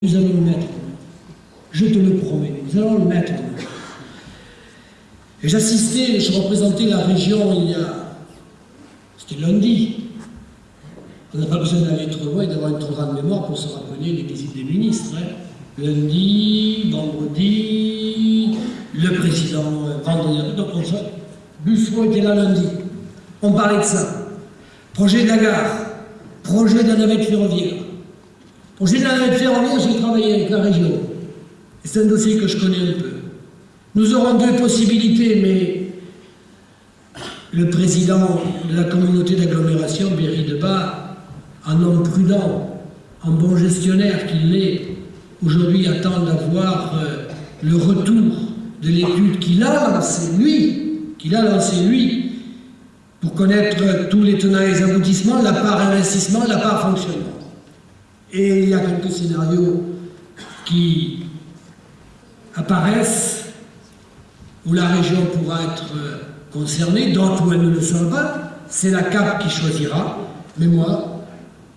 Nous allons le mettre en œuvre. Je te le promets, nous allons le mettre en œuvre. Et j'assistais, je représentais la région c'était lundi. On n'a pas besoin d'aller trop loin et d'avoir une trop grande mémoire pour se rappeler les visites des ministres. Lundi, vendredi, le président, vendredi, donc on sait. Bussereau était là lundi. On parlait de ça. Projet de la gare, projet de la navette ferroviaire. Projet de la navette ferroviaire, j'ai travaillé avec la région. C'est un dossier que je connais un peu. Nous aurons deux possibilités, mais le président de la communauté d'agglomération, Berry-de-Bas, un homme prudent, un bon gestionnaire qu'il est, aujourd'hui attend d'avoir le retour de l'étude qu'il a lancée lui, pour connaître tous les tenants et les aboutissements, la part investissement, la part fonctionnement. Et il y a quelques scénarios qui apparaissent où la région pourra être concernée, d'autres où elle ne le sera pas. C'est la CAP qui choisira. Mais moi,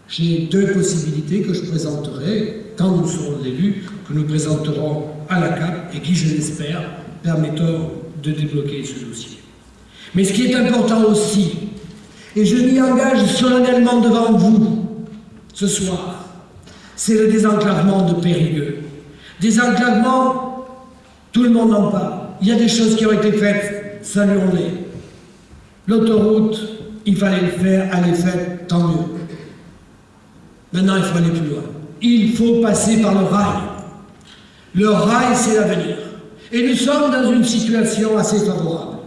j'ai deux possibilités que je présenterai quand nous serons élus, que nous présenterons à la CAP et qui, je l'espère, permettront de débloquer ce dossier. Mais ce qui est important aussi, et je m'y engage solennellement devant vous ce soir, c'est le désenclavement de Périgueux. Désenclavement, tout le monde en parle. Il y a des choses qui ont été faites, saluons-les. L'autoroute, il fallait le faire, elle est faite, tant mieux. Maintenant, il faut aller plus loin. Il faut passer par le rail. Le rail, c'est l'avenir. Et nous sommes dans une situation assez favorable.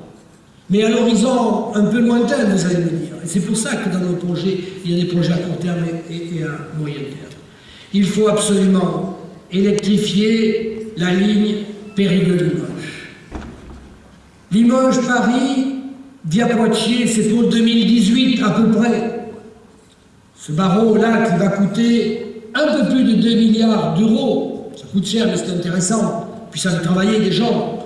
Mais à l'horizon un peu lointain, vous allez me dire. Et c'est pour ça que dans nos projets, il y a des projets à court terme et à moyen terme. Il faut absolument électrifier la ligne Périgueux-Limoges. Limoges-Paris, via Poitiers, c'est pour 2018 à peu près. Ce barreau-là qui va coûter un peu plus de 2 milliards d'euros, ça coûte cher mais c'est intéressant, puis ça fait travailler des gens.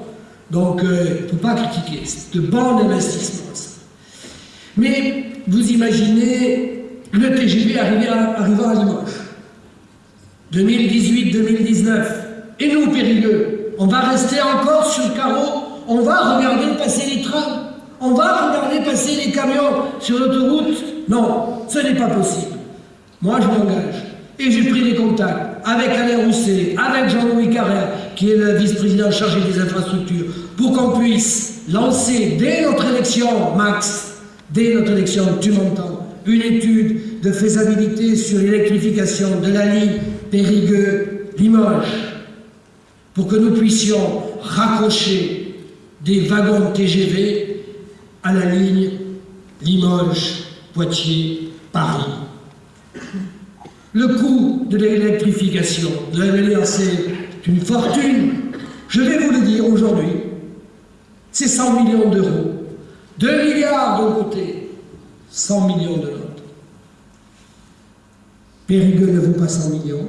Donc, il ne faut pas critiquer, c'est de bons investissements, ça. Mais vous imaginez le TGV arrivant à Limoges. 2018-2019. Et nous, Périgueux, on va rester encore sur le carreau, on va regarder passer les trains, on va regarder passer les camions sur l'autoroute. Non, ce n'est pas possible. Moi, je m'engage. Et j'ai pris des contacts avec Alain Rousset, avec Jean-Louis Carrère, qui est le vice-président chargé des infrastructures, pour qu'on puisse lancer dès notre élection, Max, dès notre élection, tu m'entends, une étude de faisabilité sur l'électrification de la ligne Périgueux-Limoges, pour que nous puissions raccrocher des wagons TGV à la ligne Limoges-Poitiers-Paris. Le coût de l'électrification, vous allez me dire, c'est une fortune. Je vais vous le dire aujourd'hui, c'est 100 millions d'euros. 2 milliards d'un côté, 100 millions de l'autre. Périgueux ne vaut pas 100 millions.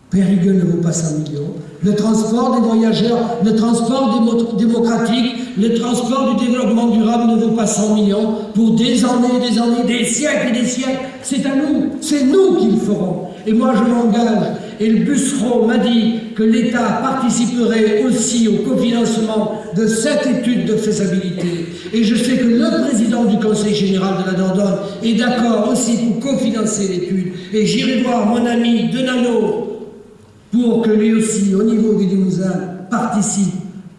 Périgueux ne vaut pas 100 millions. Le transport des voyageurs, le transport démocratique, le transport du développement durable ne vaut pas 100 millions pour des années, des siècles et des siècles. C'est à nous, c'est nous qui le ferons. Et moi je m'engage, et le Bussereau m'a dit que l'État participerait aussi au cofinancement de cette étude de faisabilité. Et je sais que le président du Conseil général de la Dordogne est d'accord aussi pour cofinancer l'étude. Et j'irai voir mon ami Denano pour que lui aussi, au niveau du Limousin, participe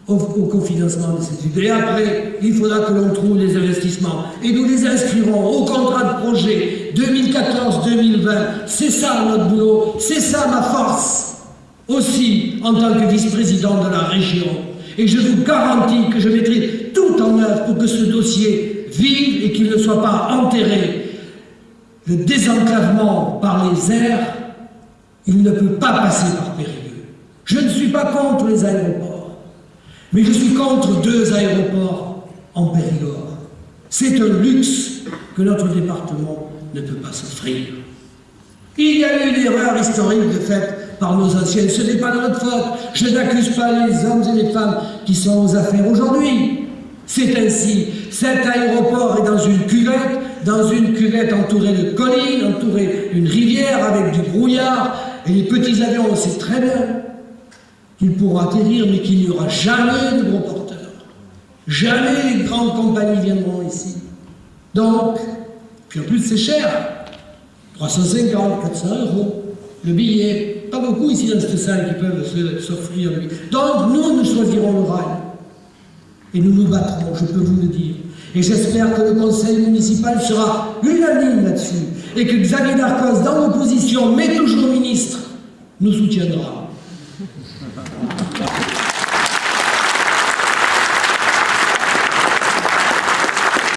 au cofinancement de cette étude. Et après, il faudra que l'on trouve les investissements. Et nous les inscrirons au contrat de projet 2014-2020. C'est ça notre boulot, c'est ça ma force, aussi en tant que vice-président de la région. Et je vous garantis que je mettrai tout en œuvre pour que ce dossier vive et qu'il ne soit pas enterré. Le désenclavement par les airs, il ne peut pas passer par Périgueux. Je ne suis pas contre les aéroports, mais je suis contre 2 aéroports en Périgord. C'est un luxe que notre département ne peut pas s'offrir. Il y a eu une erreur historique de fait par nos anciens. Ce n'est pas de notre faute. Je n'accuse pas les hommes et les femmes qui sont aux affaires aujourd'hui. C'est ainsi. Cet aéroport est dans une cuvette entourée de collines, entourée d'une rivière avec du brouillard. Et les petits avions, on sait très bien qu'ils pourront atterrir, mais qu'il n'y aura jamais de gros porteurs. Jamais les grandes compagnies viendront ici. Donc, puis en plus c'est cher. 350, 400 euros le billet. Pas beaucoup ici dans cette salle qui peuvent s'offrir lui. Donc nous choisirons le rail. Et nous nous battrons, je peux vous le dire. Et j'espère que le conseil municipal sera unanime là-dessus. Et que Xavier Darcos, dans l'opposition, mais toujours ministre, nous soutiendra.